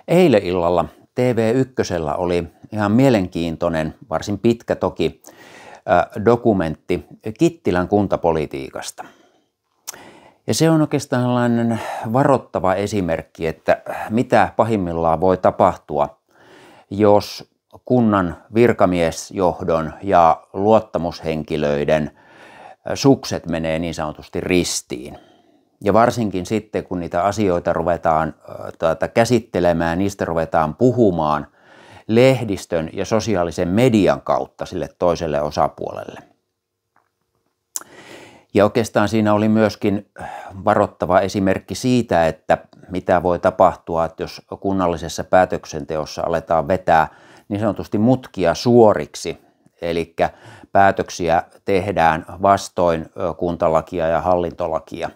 Eilen illalla TV1:llä oli ihan mielenkiintoinen, varsin pitkä toki, dokumentti Kittilän kuntapolitiikasta. Ja se on oikeastaan sellainen varoittava esimerkki, että mitä pahimmillaan voi tapahtua, jos kunnan virkamiesjohdon ja luottamushenkilöiden sukset menee niin sanotusti ristiin. Ja varsinkin sitten, kun niitä asioita ruvetaan käsittelemään, niistä ruvetaan puhumaan lehdistön ja sosiaalisen median kautta sille toiselle osapuolelle. Ja oikeastaan siinä oli myöskin varoittava esimerkki siitä, että mitä voi tapahtua, että jos kunnallisessa päätöksenteossa aletaan vetää niin sanotusti mutkia suoriksi, eli päätöksiä tehdään vastoin kuntalakia ja hallintolakia.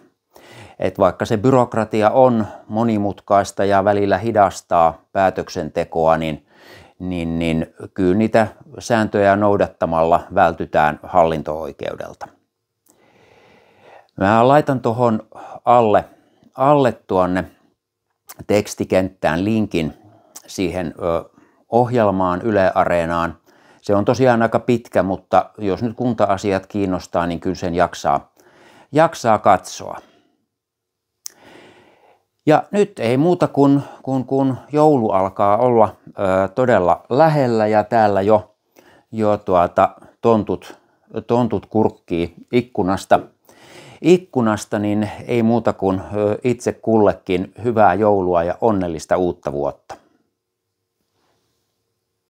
Et vaikka se byrokratia on monimutkaista ja välillä hidastaa päätöksentekoa, niin kyllä niitä sääntöjä noudattamalla vältytään hallinto-oikeudelta. Mä laitan tuohon alle tuonne tekstikenttään linkin siihen ohjelmaan Yle Areenaan. Se on tosiaan aika pitkä, mutta jos nyt kunta-asiat kiinnostaa, niin kyllä sen jaksaa katsoa. Ja nyt ei muuta kuin joulu alkaa olla todella lähellä ja täällä jo tontut kurkkii ikkunasta, niin ei muuta kuin itse kullekin hyvää joulua ja onnellista uutta vuotta.